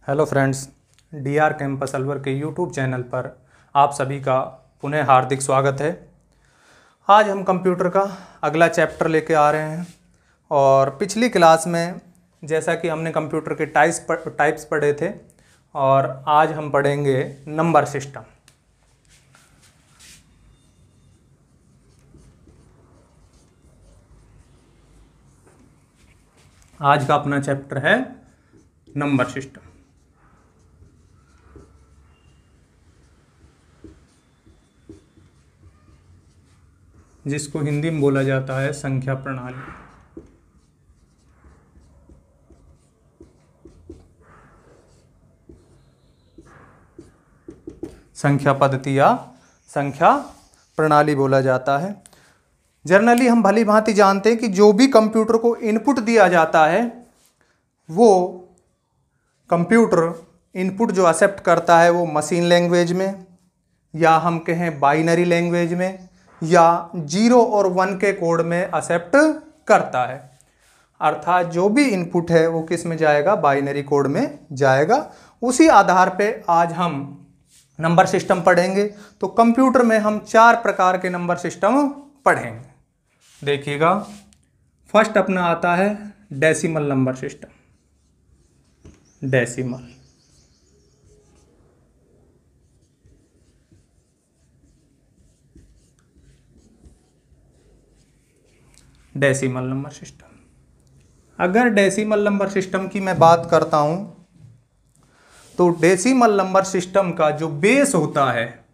Hello friends, DR campus Alwar के YouTube channel पर आप सभी का पुनः हार्दिक स्वागत है। आज हम कंप्यूटर का अगला चैप्टर लेके आ रहे हैं और पिछली क्लास में जैसा कि हमने कंप्यूटर के टाइप्स पढ़े थे और आज हम पढ़ेंगे नंबर सिस्टम। आज का अपना चैप्टर है नंबर सिस्टम, जिसको हिंदी में बोला जाता है संख्या प्रणाली। संख्या पद्धति या संख्या प्रणाली बोला जाता है। जनरली हम भली भांति जानते हैं कि जो भी कंप्यूटर को इनपुट दिया जाता है वो कंप्यूटर इनपुट जो एक्सेप्ट करता है वो मशीन लैंग्वेज में या हम कहें बाइनरी लैंग्वेज में या 0 और 1 के कोड में एक्सेप्ट करता है। अर्थात जो भी इनपुट है वो किस में जाएगा, बाइनरी कोड में जाएगा। उसी आधार पे आज हम नंबर सिस्टम पढ़ेंगे। तो कंप्यूटर में हम 4 प्रकार के नंबर सिस्टम पढ़ेंगे। देखिएगा, फर्स्ट अपना आता है decimal number system. Decimal number system. अगर डेसिमल नंबर सिस्टम की मैं बात करता हूं तो डेसिमल नंबर सिस्टम का जो बेस होता है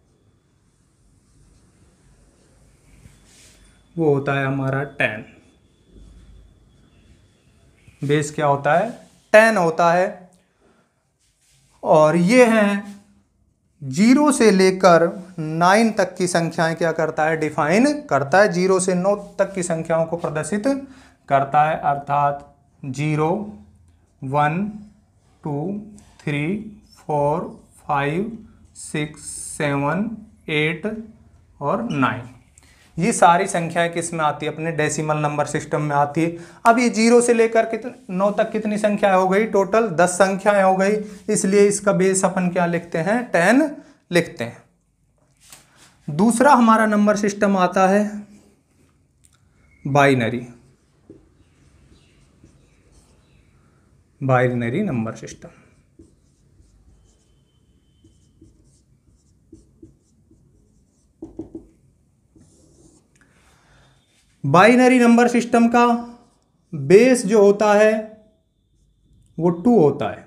वो होता है हमारा 10। बेस क्या होता है? 10 होता है। और ये हैं 0 से लेकर 9 तक की संख्याएं क्या करता है, डिफाइन करता है। 0 से 9 तक की संख्याओं को प्रदर्शित करता है। अर्थात 0, 1, 2, 3, 4, 5, 6, 7, 8 और 9। ये सारी संख्याएं किस में आती है? अपने डेसिमल नंबर सिस्टम में आती है। अब ये 0 से लेकर 9 तक कितनी संख्याएं हो गई? टोटल 10 संख्याएं हो गई। इसलिए इसका बेस अपन क्या लिखते हैं? 10 लिखते हैं। दूसरा हमारा नंबर सिस्टम आता है binary number system. Binary number system का बेस जो होता है वो 2 होता है।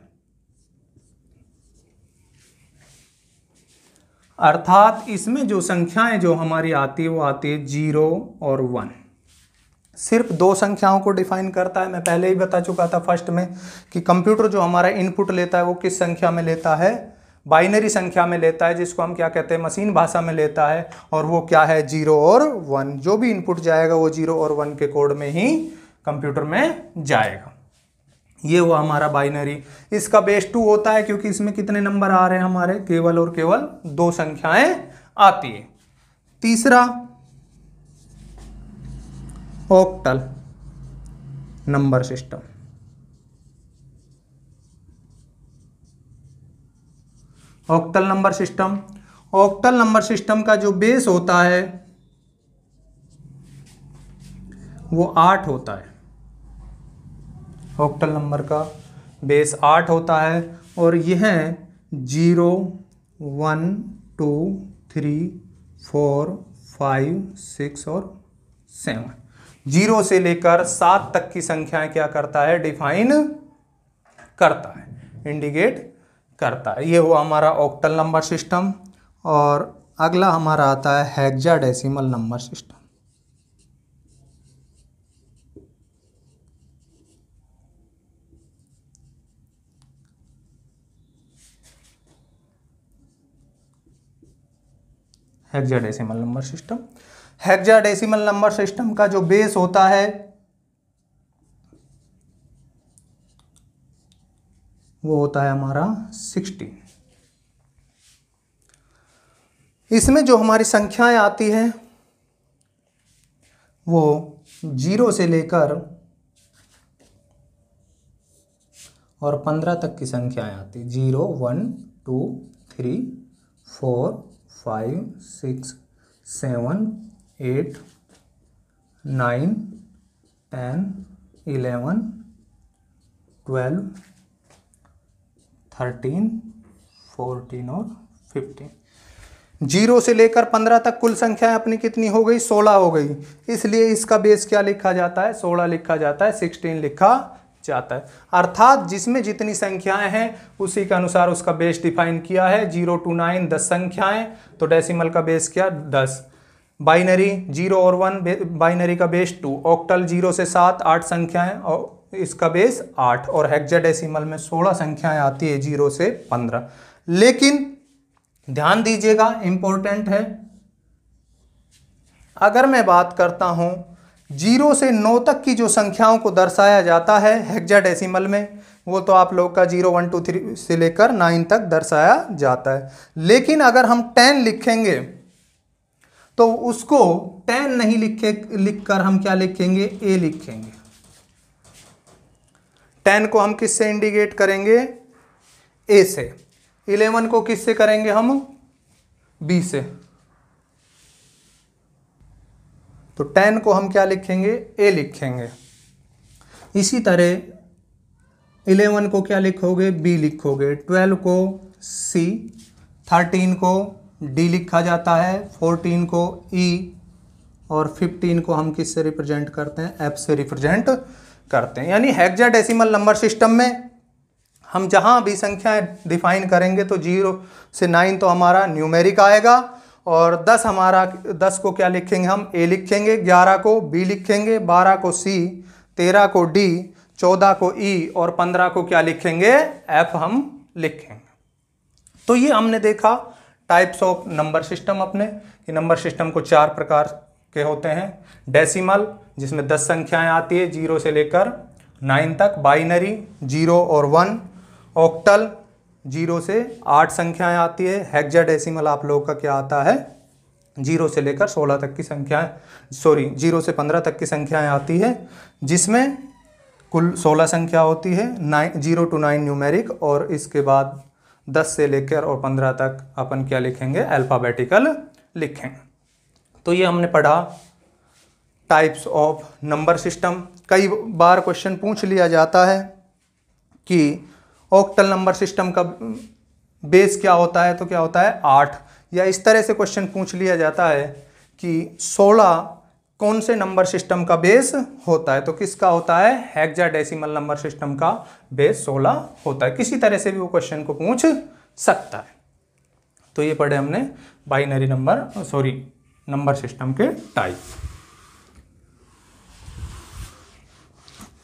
अर्थात इसमें जो संख्याएं जो हमारी आती है वो आती है 0 और 1। सिर्फ 2 संख्याओं को डिफाइन करता है। मैं पहले ही बता चुका था फर्स्ट में कि कंप्यूटर जो हमारा इनपुट लेता है वो किस संख्या में लेता है? बाइनरी संख्या में लेता है, जिसको हम क्या कहते हैं, मशीन भाषा में लेता है। और वो क्या है? 0 और 1। जो भी इनपुट जाएगा वो 0 और 1 के कोड में ही कंप्यूटर में जाएगा। ये हुआ हमारा बाइनरी। इसका बेस 2 होता है क्योंकि इसमें कितने नंबर आ रहे हैं हमारे? केवल और केवल 2 संख्याएं आती है। तीसरा octal number system. Octal number system का जो बेस होता है वो 8 होता है। ऑक्टल नंबर का बेस 8 होता है और यह 0, 1, 2, 3, 4, 5, 6 और 7। 0 से लेकर 7 तक की संख्याएं क्या करता है? डिफाइन करता है, इंडिकेट करता है। ये हुआ हमारा ऑक्टल नंबर सिस्टम। और अगला हमारा आता है hexadecimal number system. Hexadecimal number system का जो बेस होता है वो होता है हमारा 16। इसमें जो हमारी संख्याएं आती हैं वो 0 से लेकर और 15 तक की संख्याएं आती, 0 1 2 3 4 5 6 7 8 9 10 11 12 13 14 और 15। 0 से लेकर 15 तक कुल संख्याएं अपनी कितनी हो गई? 16 हो गई। इसलिए इसका बेस क्या लिखा जाता है? 16 लिखा जाता है, 16 लिखा जाता है। अर्थात जिसमें जितनी संख्याएं हैं उसी के अनुसार उसका बेस डिफाइन किया है। 0 to 9 10 संख्याएं, तो डेसिमल का बेस क्या? 10। बाइनरी 0 और 1 बाइनरी का बेस 2। ऑक्टल 0 से 7 8 संख्याएं और इसका बेस 8। और हेक्साडेसिमल में 16 संख्याएं आती है 0 से 15। लेकिन ध्यान दीजिएगा, इंपॉर्टेंट है, अगर मैं बात करता हूं 0 से 9 तक की जो संख्याओं को दर्शाया जाता है हेक्साडेसिमल में, वो तो आप लोग का 0 1 2 3 से लेकर 9 तक दर्शाया जाता है। लेकिन अगर हम 10 लिखेंगे तो उसको 10 नहीं लिखकर हम क्या लिखेंगे? ए लिखेंगे। 10 को हम किससे इंडिकेट करेंगे? ए से। 11 को किससे करेंगे हम? बी से। तो 10 को हम क्या लिखेंगे? ए लिखेंगे। इसी तरह 11 को क्या लिखोगे? बी लिखोगे। 12 को सी, 13 को डी लिखा जाता है, 14 को ई, और 15 को हम किससे रिप्रेजेंट करते हैं? एफ से रिप्रेजेंट करते हैं। यानी हेक्साडेसिमल नंबर सिस्टम में हम जहां भी संख्याएं डिफाइन करेंगे तो 0 से 9 तो हमारा न्यूमेरिक आएगा, और 10 को क्या लिखेंगे? हम ए लिखेंगे, 11 को बी लिखेंगे, 12 को सी, 13 को डी, 14 को ई, और 15 को क्या लिखेंगे? एफ हम लिखेंगे। तो ये हमने देखा टाइप्स ऑफ नंबर सिस्टम अपने, कि नंबर सिस्टम को 4 प्रकार के होते हैं। डेसिमल जिसमें 10 संख्याएं आती है 0 से लेकर 9 तक। बाइनरी 0 और 1। ऑक्टल 0 से 8 संख्याएं आती है। हेक्साडेसिमल आप लोगों का क्या आता है? 0 से लेकर 16 तक की संख्याएं, 0 से 15 तक की संख्याएं आती है, जिसमें कुल 16 संख्या होती है। 0 to 9 न्यूमेरिक, और इसके बाद 10 से लेकर और 15 तक अपन क्या लिखेंगे? अल्फाबेटिकल लिखेंगे। तो ये हमने पढ़ा टाइप्स ऑफ नंबर सिस्टम। कई बार क्वेश्चन पूछ लिया जाता है कि ऑक्टल नंबर सिस्टम का बेस क्या होता है? तो क्या होता है? 8। या इस तरह से क्वेश्चन पूछ लिया जाता है कि 16 कौन से नंबर सिस्टम का बेस होता है? तो किसका होता है? हेक्साडेसिमल नंबर सिस्टम का बेस 16 होता है। किसी तरह से भी वो क्वेश्चन को पूछ सकता है। तो ये पढ़े हमने बाइनरी नंबर सिस्टम के टाइप।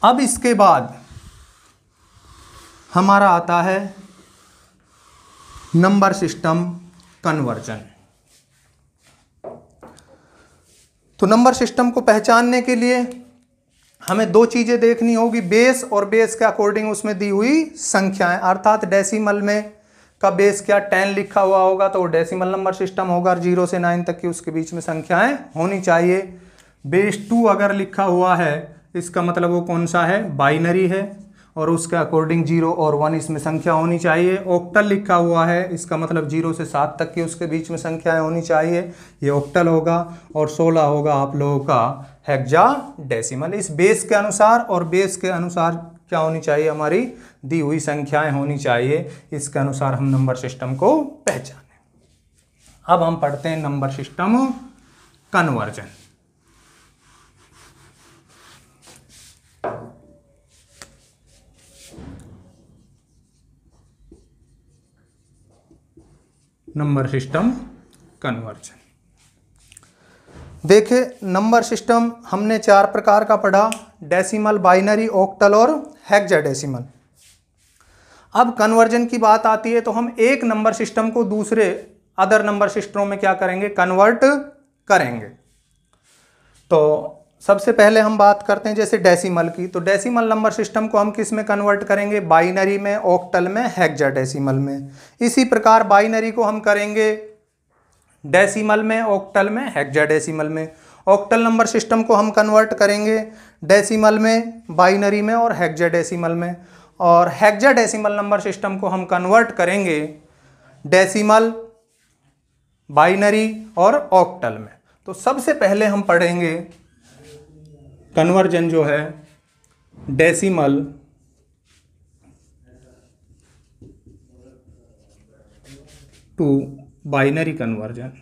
अब इसके बाद हमारा आता है नंबर सिस्टम कन्वर्जन। तो नंबर सिस्टम को पहचानने के लिए हमें 2 चीजें देखनी होगी, बेस और बेस के अकॉर्डिंग उसमें दी हुई संख्याएं। अर्थात डेसिमल में का बेस क्या? 10 लिखा हुआ होगा तो वो डेसिमल नंबर सिस्टम होगा, और 0 से 9 तक की उसके बीच में संख्याएं होनी चाहिए। बेस 2 अगर लिखा हुआ है इसका मतलब वो कौन सा है? बाइनरी है, और उसके अकॉर्डिंग 0 और 1 इसमें संख्या होनी चाहिए। ऑक्टल लिखा हुआ है, इसका मतलब 0 से 7 तक की उसके बीच में संख्याएं होनी चाहिए, ये ऑक्टल होगा। और 16 होगा आप लोगों का हेक्साडेसिमल। इस बेस के अनुसार, और बेस के अनुसार क्या होनी चाहिए? हमारी दी हुई संख्याएं होनी चाहिए। इसके अनुसार हम नंबर सिस्टम को पहचानें। अब हम पढ़ते हैं number system conversion. Number system conversion देखिए, नंबर सिस्टम हमने 4 प्रकार का पढ़ा, डेसिमल, बाइनरी, ऑक्टल और हेक्साडेसिमल। अब कन्वर्जन की बात आती है तो हम एक नंबर सिस्टम को दूसरे अदर नंबर सिस्टमों में क्या करेंगे? कन्वर्ट करेंगे। तो सबसे पहले हम बात करते हैं जैसे डेसिमल की। तो डेसिमल नंबर सिस्टम को हम किस में कन्वर्ट करेंगे? बाइनरी में, ऑक्टल में, हेक्साडेसिमल में। इसी प्रकार बाइनरी को हम करेंगे डेसिमल में, ऑक्टल में, हेक्साडेसिमल में। ऑक्टल नंबर सिस्टम को हम कन्वर्ट करेंगे डेसिमल में, बाइनरी में और हेक्साडेसिमल में। और हेक्साडेसिमल नंबर सिस्टम को हम कन्वर्ट करेंगे डेसिमल, बाइनरी और ऑक्टल में। तो सबसे पहले हम पढ़ेंगे कन्वर्जन जो है decimal to binary conversion,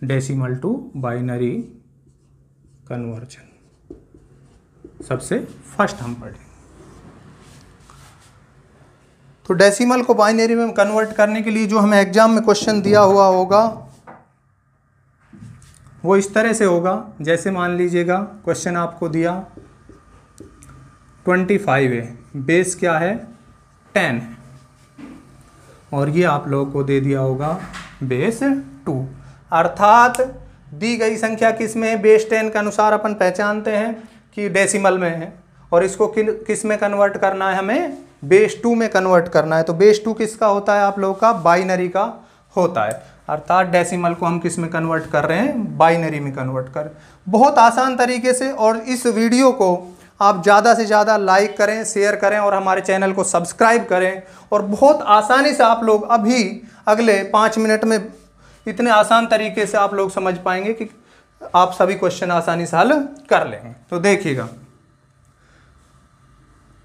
decimal to binary conversion सबसे फर्स्ट हम पढ़ेंगे। तो डेसिमल को बाइनरी में कन्वर्ट करने के लिए जो हमें एग्जाम में क्वेश्चन दिया हुआ होगा वो इस तरह से होगा। जैसे मान लीजिएगा क्वेश्चन आपको दिया 25 है, बेस क्या है 10 है, और ये आप लोगों को दे दिया होगा बेस 2, अर्थात दी गई संख्या किस में है, बेस 10 के अनुसार अपन पहचानते हैं कि डेसिमल में है, और इसको किस में कन्वर्ट करना है, हमें बेस 2 में कन्वर्ट करना है। तो बेस 2 किसका होता है, आप लोगों का बाइनरी का होता है, अर्थात डेसिमल को हम किस में कन्वर्ट कर रहे हैं, बाइनरी में कन्वर्ट कर। बहुत आसान तरीके से, और इस वीडियो को आप ज़्यादा से ज़्यादा लाइक करें, शेयर करें और हमारे चैनल को सब्सक्राइब करें, और बहुत आसानी से आप लोग अभी अगले 5 मिनट में इतने आसान तरीके से आप लोग समझ पाएंगे कि आप सभी क्वेश्चन आसानी से हल कर लेंगे। तो देखिएगा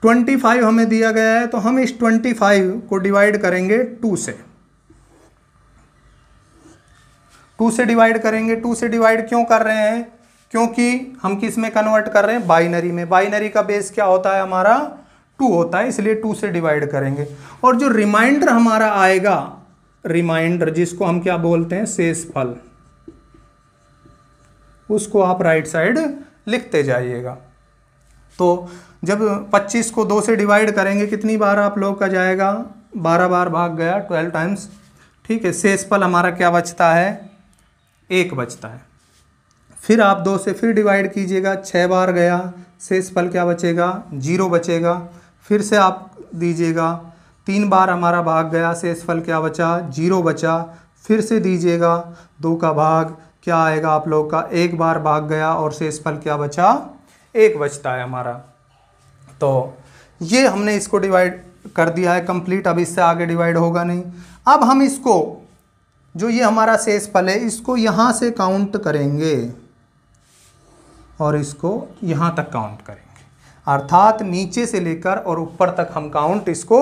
25 हमें दिया गया है, तो हम इस 25 को डिवाइड करेंगे 2 से। 2 से डिवाइड करेंगे। 2 से डिवाइड क्यों कर रहे हैं, क्योंकि हम किस में कन्वर्ट कर रहे हैं, बाइनरी में। बाइनरी का बेस क्या होता है हमारा 2 होता है, इसलिए 2 से डिवाइड करेंगे। और जो रिमाइंडर हमारा आएगा, रिमाइंडर जिसको हम क्या बोलते हैं, शेषफल, उसको आप राइट साइड लिखते जाइएगा। तो जब 25 को 2 से डिवाइड करेंगे कितनी बार आप लोग का जाएगा, 12 बार भाग गया, 12 टाइम्स, ठीक है। शेषफल हमारा क्या बचता है, 1 बचता है। फिर आप 2 से फिर डिवाइड कीजिएगा, 6 बार गया, शेषफल क्या बचेगा, 0 बचेगा। फिर से आप दीजिएगा, 3 बार हमारा भाग गया, शेषफल क्या बचा, 0 बचा। फिर से दीजिएगा, 2 का भाग क्या आएगा आप लोग का, 1 बार भाग गया और शेषफल क्या बचा, 1 बचता है हमारा। तो ये हमने इसको डिवाइड कर दिया है कंप्लीट, अब इससे आगे डिवाइड होगा नहीं। अब हम इसको, जो ये हमारा शेषफल है, इसको यहाँ से काउंट करेंगे और इसको यहाँ तक काउंट करेंगे, अर्थात नीचे से लेकर और ऊपर तक हम काउंट इसको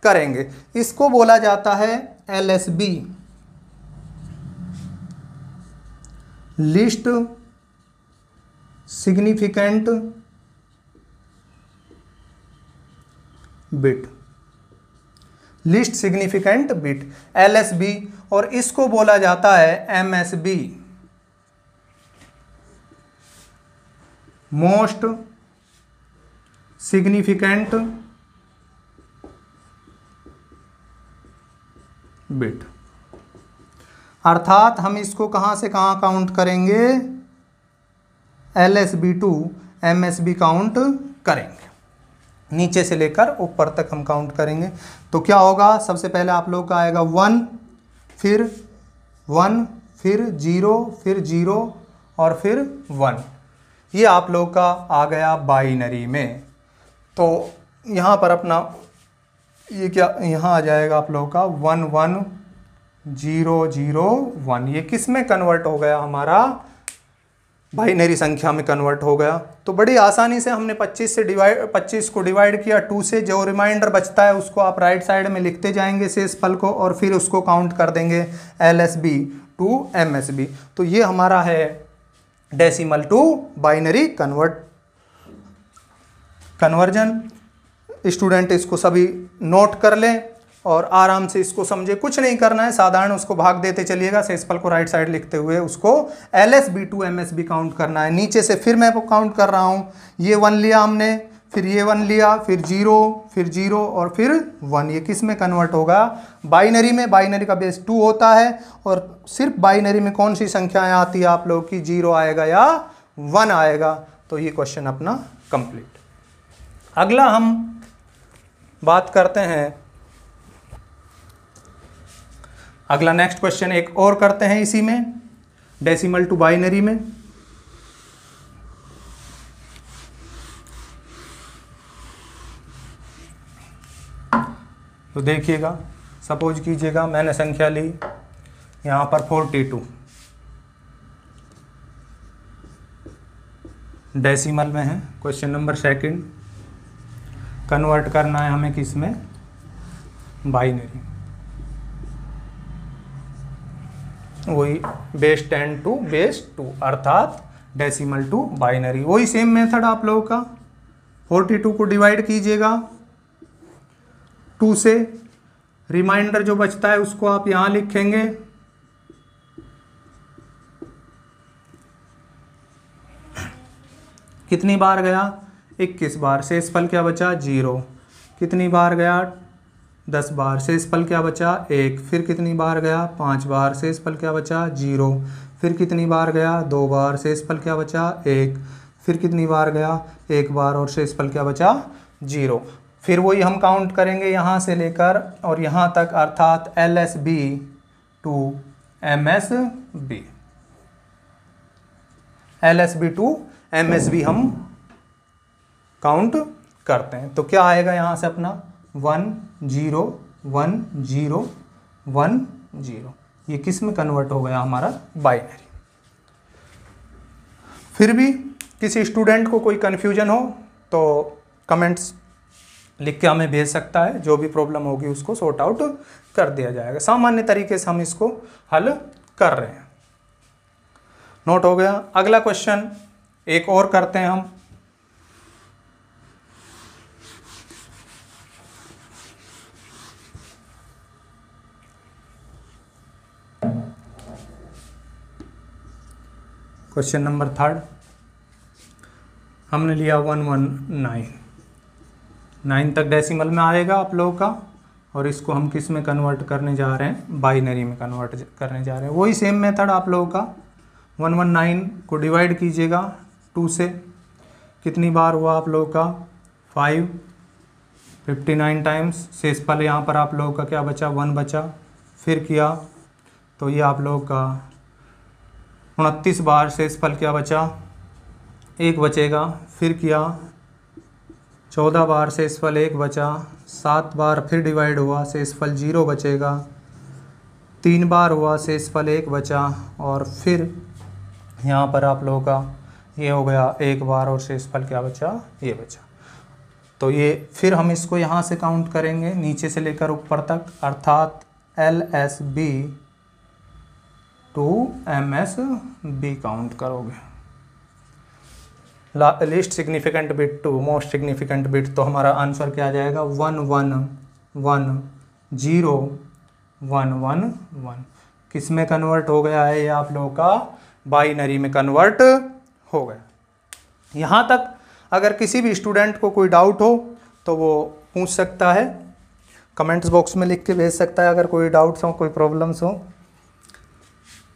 करेंगे। इसको बोला जाता है LSB, list significant bit, list significant bit LSB, और इसको बोला जाता है MSB, मोस्ट सिग्निफिकेंट बिट, अर्थात हम इसको कहाँ से कहाँ काउंट करेंगे, LSB टू MSB काउंट करेंगे, नीचे से लेकर ऊपर तक हम काउंट करेंगे। तो क्या होगा, सबसे पहले आप लोग का आएगा 1, फिर 1, फिर 0, फिर 0 और फिर 1। ये आप लोग का आ गया बाइनरी में। तो यहाँ पर अपना ये क्या, यहाँ आ जाएगा आप लोग का 1 1 0 0 1। ये किस में कन्वर्ट हो गया, हमारा बाइनरी संख्या में कन्वर्ट हो गया। तो बड़ी आसानी से हमने 25 को डिवाइड किया 2 से। जो रिमाइंडर बचता है उसको आप राइट साइड में लिखते जाएंगे शेषफल को, और फिर उसको काउंट कर देंगे LSB टू MSB। तो ये हमारा है decimal to binary conversion. Student इसको सभी नोट कर लें और आराम से इसको समझे, कुछ नहीं करना है, साधारण उसको भाग देते चलिएगा, शेषफल को राइट साइड लिखते हुए उसको LSB टू MSB काउंट करना है। नीचे से फिर मैं काउंट कर रहा हूँ, ये 1 लिया हमने, फिर ये 1 लिया, फिर 0, फिर 0 और फिर 1। ये किस में कन्वर्ट होगा, बाइनरी में। बाइनरी का बेस 2 होता है, और सिर्फ बाइनरी में कौन सी संख्याएं आती है आप लोग की, 0 आएगा या 1 आएगा। तो ये क्वेश्चन अपना कंप्लीट। अगला हम बात करते हैं, अगला नेक्स्ट क्वेश्चन एक और करते हैं इसी में, डेसिमल टू बाइनरी में। तो देखिएगा, सपोज कीजिएगा मैंने संख्या ली यहाँ पर 42, डेसिमल में है। क्वेश्चन नंबर सेकंड, कन्वर्ट करना है हमें किस में, बाइनरी, वही बेस 10 टू बेस 2 अर्थात डेसिमल टू बाइनरी। वही सेम मेथड आप लोगों का, 42 को डिवाइड कीजिएगा 2 से, रिमाइंडर जो बचता है उसको आप यहाँ लिखेंगे, कितनी बार गया 21 बार, शेषफल क्या बचा 0, कितनी बार गया 10 बार, शेषफल क्या बचा 1, फिर कितनी बार गया 5 बार, शेषफल क्या बचा 0, फिर कितनी बार गया 2 बार, शेषफल क्या बचा 1, फिर कितनी बार गया 1 बार और शेषफल क्या बचा 0। फिर वही हम काउंट करेंगे यहाँ से लेकर और यहाँ तक अर्थात LSB to MSB, LSB to MSB हम काउंट करते हैं। तो क्या आएगा यहाँ से अपना 1 0 1 0 1 0, ये किस में कन्वर्ट हो गया हमारा, बाइनरी। फिर भी किसी स्टूडेंट को कोई कन्फ्यूजन हो तो कमेंट्स लिख के हमें भेज सकता है, जो भी प्रॉब्लम होगी उसको सॉर्ट आउट कर दिया जाएगा। सामान्य तरीके से हम इसको हल कर रहे हैं। नोट हो गया। अगला क्वेश्चन एक और करते हैं हम। क्वेश्चन नंबर 3 हमने लिया 119, 9 तक डेसिमल में आएगा आप लोगों का, और इसको हम किस में कन्वर्ट करने जा रहे हैं, बाइनरी में कन्वर्ट करने जा रहे हैं। वही सेम मेथड आप लोगों का, 119 को डिवाइड कीजिएगा 2 से, कितनी बार हुआ आप लोगों का 5, 59 टाइम्स, शेषफल यहाँ पर आप लोगों का क्या बचा 1 बचा, फिर किया तो ये आप लोगों का 29 बार, शेषफल क्या बचा 1 बचेगा, फिर किया 14 बार, शेषफल 1 बचा, 7 बार फिर डिवाइड हुआ, शेषफल 0 बचेगा, 3 बार हुआ, शेषफल 1 बचा, और फिर यहाँ पर आप लोगों का ये हो गया 1 बार और शेषफल क्या बचा, ये बचा। तो ये फिर हम इसको यहाँ से काउंट करेंगे नीचे से लेकर ऊपर तक, अर्थात LSB टू MSB काउंट करोगे। Least significant bit to most significant bit, तो हमारा आंसर क्या आ जाएगा 1 1 1 0 1 1 1। किस में कन्वर्ट हो गया है ये आप लोगों का, बाइनरी में कन्वर्ट हो गया। यहाँ तक अगर किसी भी स्टूडेंट को कोई डाउट हो तो वो पूछ सकता है, कमेंट्स बॉक्स में लिख के भेज सकता है अगर कोई डाउट्स हो, कोई प्रॉब्लम्स हो।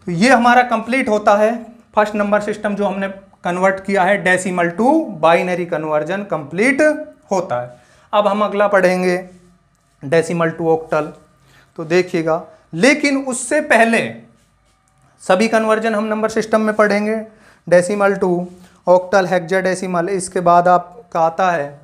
तो ये हमारा कंप्लीट होता है फर्स्ट नंबर सिस्टम जो हमने कन्वर्ट किया है, decimal to binary conversion complete होता है। अब हम अगला पढ़ेंगे डेसिमल टू ऑक्टल। तो देखिएगा, लेकिन उससे पहले सभी कन्वर्जन हम नंबर सिस्टम में पढ़ेंगे, डेसिमल टू ऑक्टल हेक्साडेसिमल, इसके बाद आपका आता है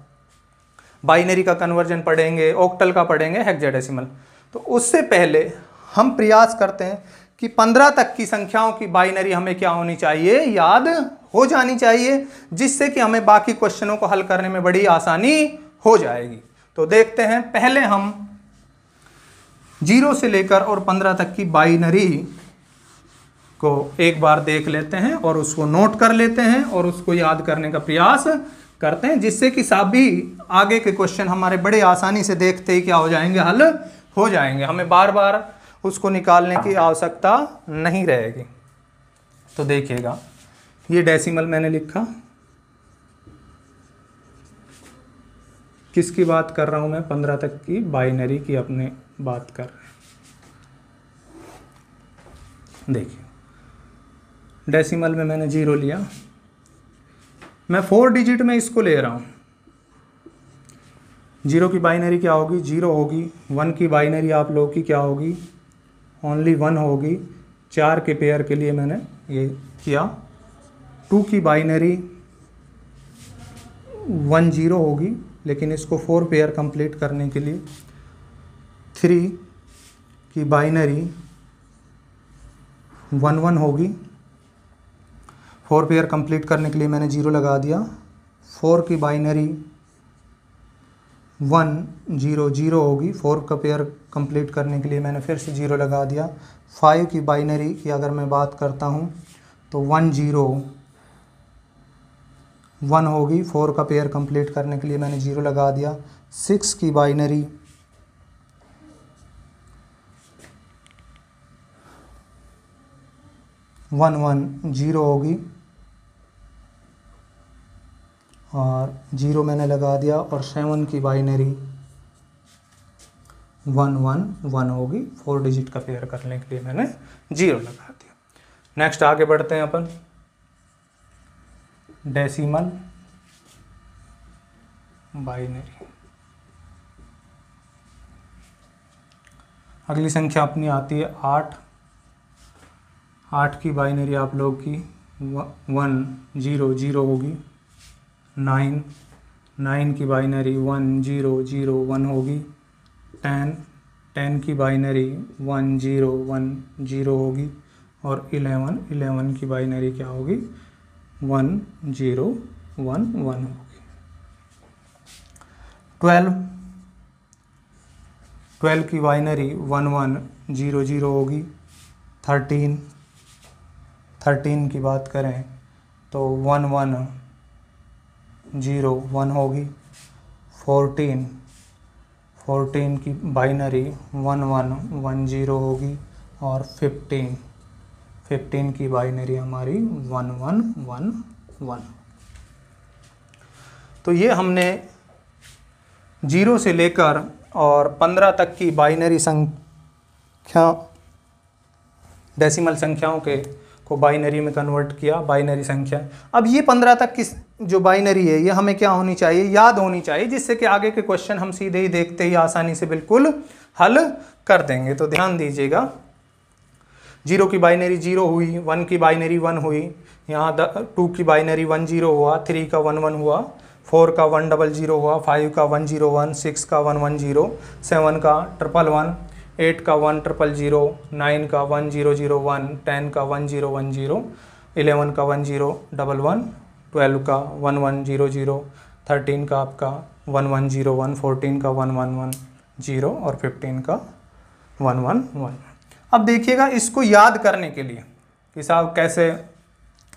बाइनरी का कन्वर्जन पढ़ेंगे, ऑक्टल का पढ़ेंगे, हेक्साडेसिमल। तो उससे पहले हम प्रयास करते हैं कि 15 तक की संख्याओं की बाइनरी हमें क्या होनी चाहिए, याद हो जानी चाहिए, जिससे कि हमें बाकी क्वेश्चनों को हल करने में बड़ी आसानी हो जाएगी। तो देखते हैं, पहले हम 0 से लेकर और 15 तक की बाइनरी को एक बार देख लेते हैं और उसको नोट कर लेते हैं और उसको याद करने का प्रयास करते हैं, जिससे कि सभी आगे के क्वेश्चन हमारे बड़े आसानी से देखते ही क्या हो जाएंगे, हल हो जाएंगे। हमें बार बार उसको निकालने की आवश्यकता नहीं रहेगी। तो देखिएगा, ये डेसिमल मैंने लिखा, किसकी बात कर रहा हूं मैं, 15 तक की बाइनरी की अपने बात कर रहे हैं। देखिए, डेसिमल में मैंने 0 लिया, मैं 4 डिजिट में इसको ले रहा हूं। 0 की बाइनरी क्या होगी, 0 होगी। 1 की बाइनरी आप लोगों की क्या होगी, ओनली 1 होगी। 4 के पेयर के लिए मैंने ये किया। 2 की बाइनरी 1 0 होगी, लेकिन इसको 4 पेयर कंप्लीट करने के लिए 3 की बाइनरी 1 1 होगी। 4 पेयर कंप्लीट करने के लिए मैंने 0 लगा दिया। 4 की बाइनरी 1 0 0 होगी। 4 का पेयर कंप्लीट करने के लिए मैंने फिर से 0 लगा दिया। 5 की बाइनरी की अगर मैं बात करता हूँ तो 1 0 1 होगी। 4 का पेयर कंप्लीट करने के लिए मैंने 0 लगा दिया। 6 की बाइनरी 1 1 0 होगी और 0 मैंने लगा दिया। और 7 की बाइनरी 1 1 1 होगी। 4 डिजिट का पेयर करने के लिए मैंने 0 लगा दिया। नेक्स्ट आगे बढ़ते हैं अपन डेसिमल बाइनरी। अगली संख्या अपनी आती है 8। 8 की बाइनरी आप लोग की 1 0 0 होगी। 9 की बाइनरी 1 0 0 1 होगी। 10 की बाइनरी 1 0 1 0 होगी। और 11 की बाइनरी क्या होगी 1 0 1 1 होगी। 12 की बाइनरी 1 1 0 0 होगी। 13 की बात करें तो 1 1 0 1 होगी। 14 की बाइनरी 1 1 1 0 होगी। और 15 की बाइनरी हमारी 1 1 1 1। तो ये हमने 0 से लेकर और 15 तक की बाइनरी संख्या डेसिमल संख्याओं के को बाइनरी में कन्वर्ट किया, बाइनरी संख्या। अब ये 15 तक की जो बाइनरी है ये हमें क्या होनी चाहिए, याद होनी चाहिए, जिससे कि आगे के क्वेश्चन हम सीधे ही देखते ही आसानी से बिल्कुल हल कर देंगे। तो ध्यान दीजिएगा, 0 की बाइनरी 0 हुई, 1 की बाइनरी 1 हुई, यहाँ 2 की बाइनरी 1 0 हुआ, 3 का 1 1 हुआ, 4 का 1 0 0 हुआ, 5 का 1 0 1, 6 का 1 1 0, 7 का 1 1 1, 8 का 1 0 0 9 का 1 0 0 1, 10 का 1 0 1 0, 11 का 1 0 1 1, 12 का 1 1 0 0, 13 का आपका 1 1 0 1, 14 का 1 1 1 0 और 15 का 1 1 1। अब देखिएगा इसको याद करने के लिए कि साहब कैसे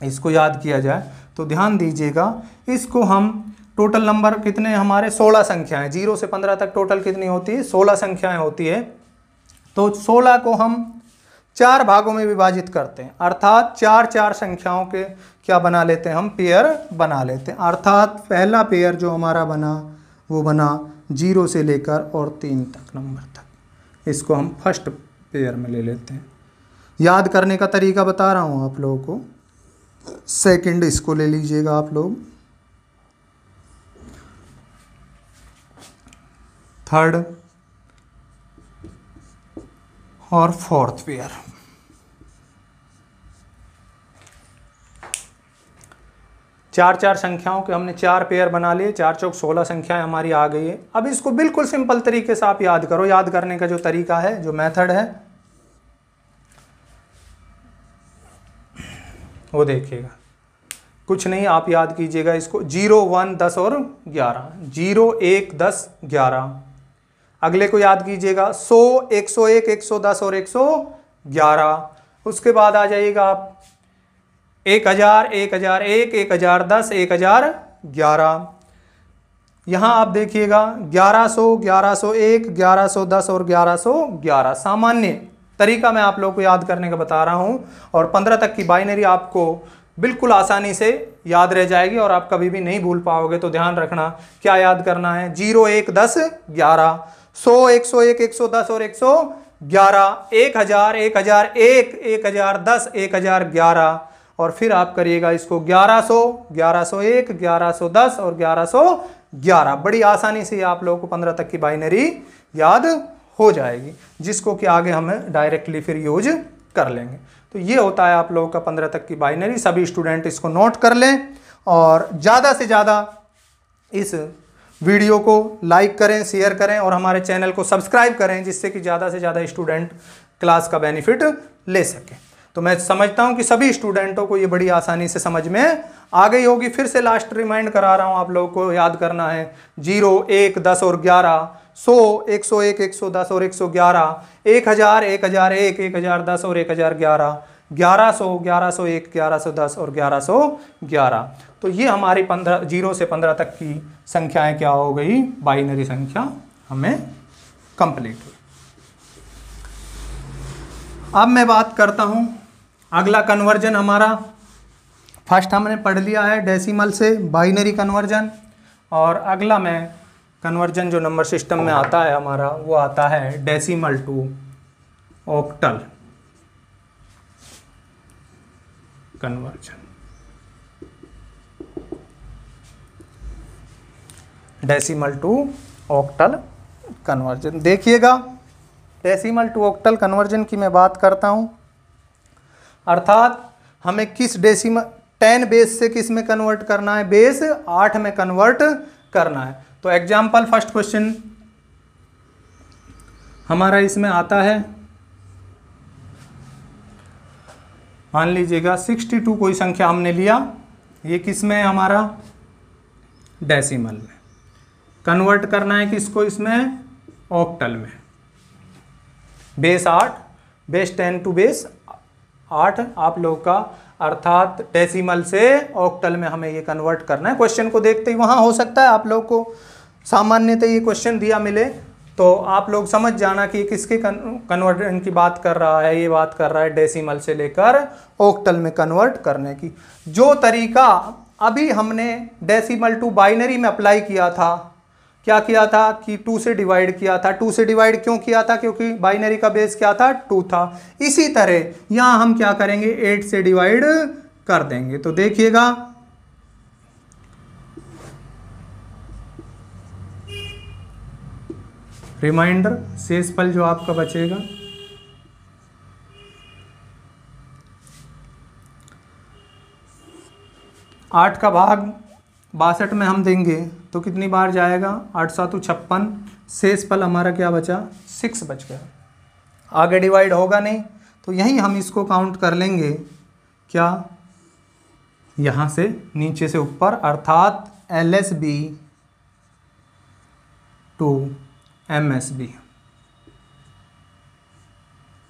इसको याद किया जाए, तो ध्यान दीजिएगा, इसको हम टोटल नंबर कितने हमारे 16 संख्याएं, 0 से 15 तक टोटल कितनी होती है 16 संख्याएं होती है। तो 16 को हम 4 भागों में विभाजित करते हैं, अर्थात 4 संख्याओं के क्या बना लेते हैं हम, पेयर बना लेते हैं। अर्थात पहला पेयर जो हमारा बना वो बना 0 से लेकर और 3 तक नंबर तक, इसको हम फर्स्ट पेयर में ले लेते हैं। याद करने का तरीका बता रहा हूँ आप लोगों को, सेकंड इसको ले लीजिएगा आप लोग, थर्ड और फोर्थ पेयर। चार संख्याओं के हमने 4 पेयर बना लिए, 4 चौक 16 संख्याएं हमारी आ गई है। अब इसको बिल्कुल सिंपल तरीके से आप याद करो। याद करने का जो तरीका है, जो मेथड है वो देखिएगा, कुछ नहीं, आप याद कीजिएगा इसको 0 1 10 और 11, 0 1 10 11। अगले को याद कीजिएगा 100 101 110 और 111। उसके बाद आ जाइएगा आप 1000 1001 1010 1011। यहाँ आप देखिएगा 1100 1101 1110 और 1111। सामान्य तरीका मैं आप लोगों को याद करने का बता रहा हूँ, और 15 तक की बाइनरी आपको बिल्कुल आसानी से याद रह जाएगी और आप कभी भी नहीं भूल पाओगे। तो ध्यान रखना क्या याद करना है, 0 1 10 11, 100 101 110 और 111, 1000 1001 1010 1011। और फिर आप करिएगा इसको 1100 1101 1110 और 1111। बड़ी आसानी से आप लोगों को 15 तक की बाइनरी याद हो जाएगी, जिसको कि आगे हम डायरेक्टली फिर यूज कर लेंगे। तो ये होता है आप लोगों का 15 तक की बाइनरी। सभी स्टूडेंट इसको नोट कर लें और ज़्यादा से ज़्यादा इस वीडियो को लाइक करें, शेयर करें और हमारे चैनल को सब्सक्राइब करें, जिससे कि ज़्यादा से ज़्यादा स्टूडेंट क्लास का बेनिफिट ले सकें। तो मैं समझता हूं कि सभी स्टूडेंटों को ये बड़ी आसानी से समझ में आ गई होगी। फिर से लास्ट रिमाइंड करा रहा हूं, आप लोगों को याद करना है 0, 1, 10 और 11, 100, 101, 110 और 111, 1000, 1001, 1010 और 1011, 1100, 1101, 1110 और 1111। तो ये हमारी 0 से 15 तक की संख्याएं क्या हो गई, बाइनरी संख्या हमें कंप्लीट हुई। अब मैं बात करता हूं अगला कन्वर्जन हमारा। फर्स्ट हमने पढ़ लिया है डेसिमल से बाइनरी कन्वर्जन, और अगला मैं कन्वर्जन जो नंबर सिस्टम में आता है हमारा, वो आता है decimal to octal conversion. Decimal to octal conversion देखिएगा, डेसिमल टू ऑक्टल कन्वर्जन की मैं बात करता हूं, अर्थात हमें किस डेसिमल 10 बेस से किस में कन्वर्ट करना है, बेस 8 में कन्वर्ट करना है। तो एग्जाम्पल फर्स्ट क्वेश्चन हमारा इसमें आता है, मान लीजिएगा 62 कोई संख्या हमने लिया, ये किस में है हमारा, डेसिमल में। कन्वर्ट करना है किसको, इसमें ऑक्टल में। बेस 8, बेस 10 टू बेस 8 आप लोग का, अर्थात डेसिमल से ऑक्टल में हमें ये कन्वर्ट करना है। क्वेश्चन को देखते ही वहाँ हो सकता है आप लोग को सामान्यतः ये क्वेश्चन दिया मिले तो आप लोग समझ जाना कि किसके कन्वर्जन की बात कर रहा है। ये बात कर रहा है डेसिमल से लेकर ऑक्टल में कन्वर्ट करने की। जो तरीका अभी हमने डेसिमल टू बाइनरी में अप्लाई किया था, क्या किया था कि 2 से डिवाइड किया था। 2 से डिवाइड क्यों किया था, क्योंकि बाइनरी का बेस क्या था, 2 था। इसी तरह यहां हम क्या करेंगे, 8 से डिवाइड कर देंगे। तो देखिएगा रिमाइंडर, शेषफल जो आपका बचेगा, आठ का भाग 62 में हम देंगे तो कितनी बार जाएगा, 8 7 56, शेषफल हमारा क्या बचा, 6 बच गया। आगे डिवाइड होगा नहीं, तो यहीं हम इसको काउंट कर लेंगे, क्या, यहाँ से नीचे से ऊपर, अर्थात LSB to MSB,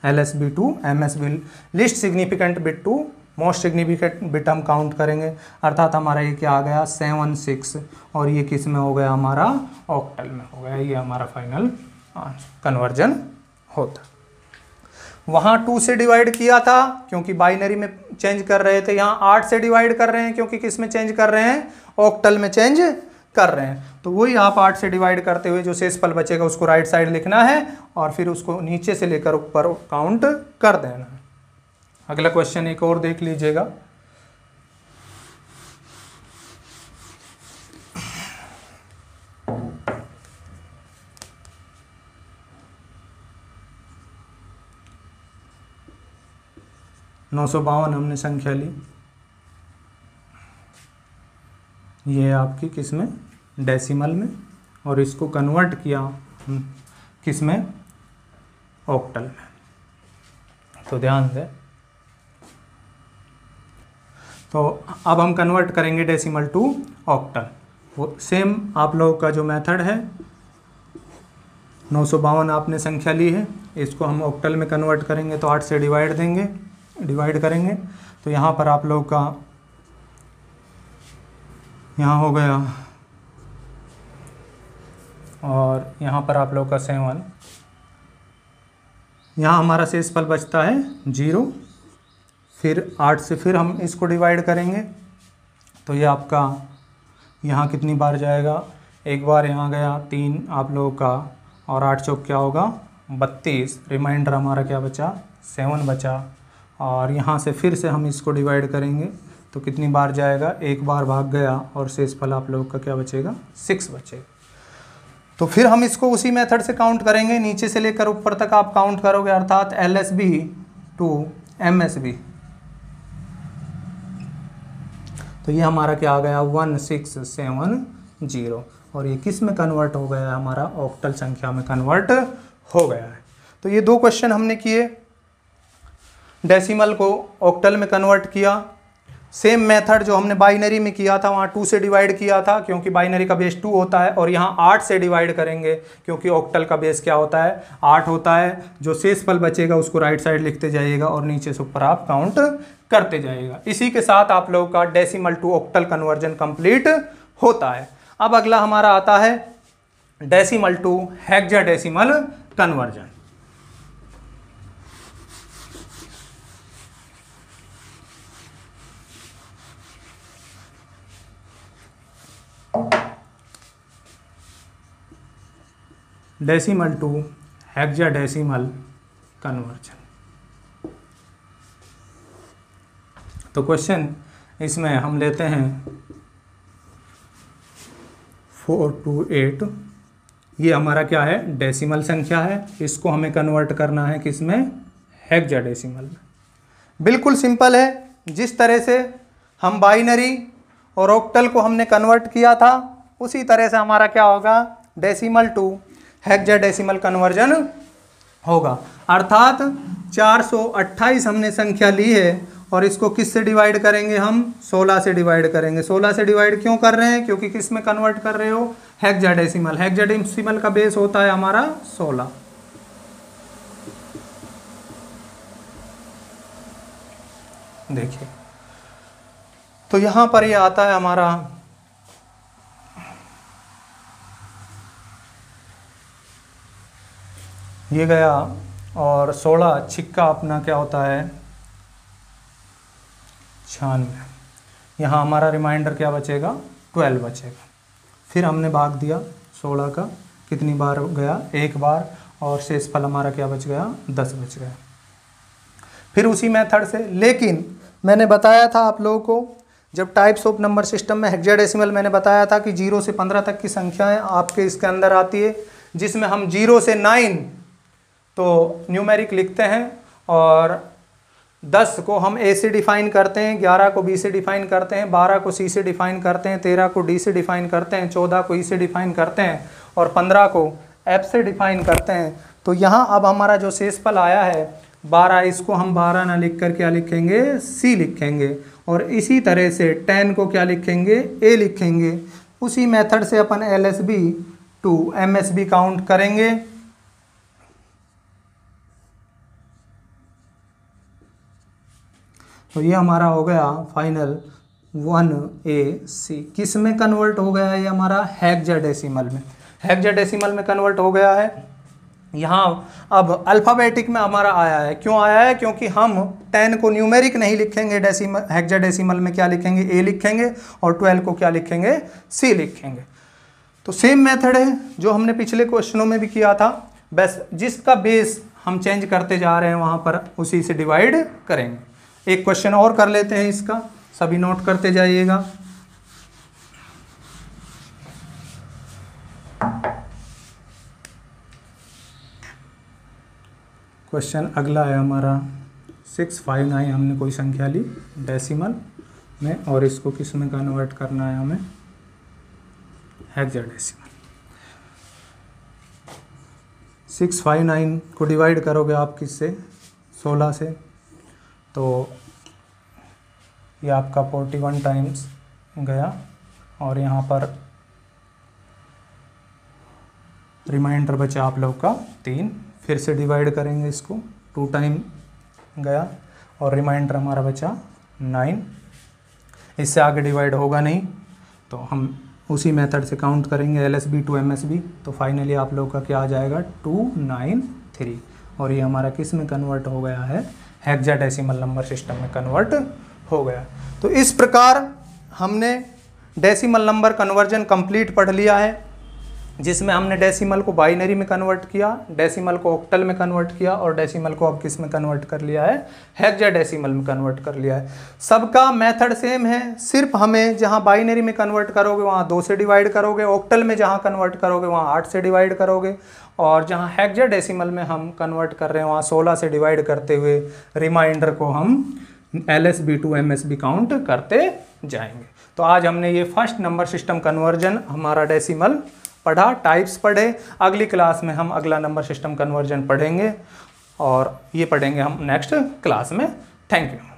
LSB to MSB, least significant bit to most significant bit हम काउंट करेंगे। अर्थात हमारा ये क्या आ गया, 7 6, और ये किस में हो गया, हमारा ऑक्टल में हो गया। ये हमारा फाइनल कन्वर्जन होता। वहाँ 2 से डिवाइड किया था क्योंकि बाइनरी में चेंज कर रहे थे, यहाँ 8 से डिवाइड कर रहे हैं क्योंकि किस में चेंज कर रहे हैं, ऑक्टल में चेंज कर रहे हैं। तो वही आप 8 से डिवाइड करते हुए जो शेषफल बचेगा उसको राइट साइड लिखना है और फिर उसको नीचे से लेकर ऊपर काउंट कर देना है। अगला क्वेश्चन एक और देख लीजिएगा, नौ 952 हमने संख्या ली, ये है आपकी किस में, डेसिमल में, और इसको कन्वर्ट किया किस में, ऑक्टल में। तो ध्यान दें, तो अब हम कन्वर्ट करेंगे डेसिमल टू ऑक्टल। वो सेम आप लोगों का जो मेथड है, 952 आपने संख्या ली है, इसको हम ऑक्टल में कन्वर्ट करेंगे तो 8 से डिवाइड करेंगे। तो यहाँ पर आप लोगों का यहाँ हो गया, और यहाँ पर आप लोग का 7, यहाँ हमारा शेषफल बचता है 0। फिर 8 से फिर हम इसको डिवाइड करेंगे तो ये आपका यहाँ कितनी बार जाएगा, एक बार यहाँ गया 3 आप लोगों का, और 8 चौक क्या होगा 32, रिमाइंडर हमारा क्या बचा, 7 बचा। और यहाँ से फिर से हम इसको डिवाइड करेंगे तो कितनी बार जाएगा, एक बार भाग गया, और शेषफल आप लोगों का क्या बचेगा, 6 बचेगा। तो फिर हम इसको उसी मेथड से काउंट करेंगे, नीचे से लेकर ऊपर तक आप काउंट करोगे, अर्थात LSB टू MSB। तो ये हमारा क्या आ गया, 1670। और ये किस में कन्वर्ट हो गया है, हमारा ऑक्टल संख्या में कन्वर्ट हो गया है। तो ये दो क्वेश्चन हमने किए, डेसिमल को ऑक्टल में कन्वर्ट किया। सेम मेथड जो हमने बाइनरी में किया था, वहाँ 2 से डिवाइड किया था क्योंकि बाइनरी का बेस 2 होता है, और यहाँ 8 से डिवाइड करेंगे क्योंकि ऑक्टल का बेस क्या होता है, 8 होता है। जो शेषफल बचेगा उसको राइट साइड लिखते जाइएगा और नीचे से ऊपर आप काउंट करते जाइएगा। इसी के साथ आप लोगों का decimal to octal conversion complete होता है। अब अगला हमारा आता है decimal to hexadecimal conversion. Decimal to hexadecimal conversion. तो क्वेश्चन इसमें हम लेते हैं 428, ये हमारा क्या है, डेसिमल संख्या है। इसको हमें कन्वर्ट करना है किसमें, हेक्साडेसिमल में। बिल्कुल सिंपल है, जिस तरह से हम बाइनरी और ऑक्टल को हमने कन्वर्ट किया था उसी तरह से हमारा क्या होगा, डेसिमल टू हेक्साडेसिमल कन्वर्जन होगा। अर्थात 428 हमने संख्या ली है और इसको किस से डिवाइड करेंगे, हम 16 से डिवाइड करेंगे। 16 से डिवाइड क्यों कर रहे हैं, क्योंकि किस में कन्वर्ट कर रहे हो, हेक्साडेसिमल। हेक्साडेसिमल का बेस होता है हमारा 16। देखिए तो यहां पर ये आता है हमारा ये गया, और 16 छिक्का अपना क्या होता है 96। यहाँ हमारा रिमाइंडर क्या बचेगा, 12 बचेगा। फिर हमने भाग दिया 16 का, कितनी बार गया, एक बार, और शेषफल हमारा क्या बच गया, 10 बच गया। फिर उसी मेथड से, लेकिन मैंने बताया था आप लोगों को जब टाइप्स ऑफ नंबर सिस्टम में हेक्साडेसिमल मैंने बताया था कि 0 से 15 तक की संख्याएं आपके इसके अंदर आती है, जिसमें हम 0 से 9 तो न्यूमेरिक लिखते हैं, और 10 को हम ए से डिफाइन करते हैं, 11 को बी से डिफाइन करते हैं, 12 को सी से डिफाइन करते हैं, 13 को डी से डिफाइन करते हैं, 14 को ई से डिफाइन करते हैं, और 15 को एफ से डिफाइन करते हैं। तो यहाँ अब हमारा जो शेषफल आया है 12, इसको हम 12 ना लिख कर क्या लिखेंगे, सी लिखेंगे, और इसी तरह से 10 को क्या लिखेंगे, ए लिखेंगे। उसी मेथड से अपन LSB टू MSB काउंट करेंगे। तो ये हमारा हो गया फाइनल 1AC। किस में कन्वर्ट हो गया है, ये हमारा हेक्साडेसिमल में। हेक्साडेसिमल में कन्वर्ट हो गया है। यहाँ अब अल्फ़ाबेटिक में हमारा आया है, क्यों आया है, क्योंकि हम 10 को न्यूमेरिक नहीं लिखेंगे, डेसिमल हेक्साडेसिमल में क्या लिखेंगे, ए लिखेंगे, और 12 को क्या लिखेंगे, सी लिखेंगे। तो सेम मेथड है जो हमने पिछले क्वेश्चनों में भी किया था, बस जिसका बेस हम चेंज करते जा रहे हैं वहाँ पर उसी से डिवाइड करेंगे। एक क्वेश्चन और कर लेते हैं इसका, सभी नोट करते जाइएगा। क्वेश्चन अगला है हमारा 659। हमने कोई संख्या ली डेसिमल में, और इसको किस में कन्वर्ट करना है हमें, हेक्साडेसिमल। 659 को डिवाइड करोगे आप किससे, 16 से, तो ये आपका 41 टाइम्स गया, और यहाँ पर रिमाइंडर बचा आप लोग का 3। फिर से डिवाइड करेंगे इसको, 2 टाइम गया, और रिमाइंडर हमारा बचा 9। इससे आगे डिवाइड होगा नहीं, तो हम उसी मेथड से काउंट करेंगे LSB टू MSB। तो फाइनली आप लोग का क्या आ जाएगा, 293, और ये हमारा किस में कन्वर्ट हो गया है, हेक्साडेसिमल नंबर सिस्टम में कन्वर्ट हो गया। तो इस प्रकार हमने डेसिमल नंबर कन्वर्जन कंप्लीट पढ़ लिया है, जिसमें हमने डेसिमल को बाइनरी में कन्वर्ट किया, डेसिमल को ऑक्टल में कन्वर्ट किया, और डेसिमल को अब किस में कन्वर्ट कर लिया है, हेक्साडेसिमल में कन्वर्ट कर लिया है। सबका मेथड सेम है, सिर्फ हमें जहां बाइनरी में कन्वर्ट करोगे वहां 2 से डिवाइड करोगे, ऑक्टल में जहां कन्वर्ट करोगे वहां 8 से डिवाइड करोगे, और जहां हेक्साडेसिमल में हम कन्वर्ट कर रहे हैं वहां 16 से डिवाइड करते हुए रिमाइंडर को हम LSB2 MSB काउंट करते जाएंगे। तो आज हमने ये फर्स्ट नंबर सिस्टम कन्वर्जन हमारा डेसिमल पढ़ा, टाइप्स पढ़े। अगली क्लास में हम अगला नंबर सिस्टम कन्वर्जन पढ़ेंगे और ये पढ़ेंगे हम नेक्स्ट क्लास में। Thank you.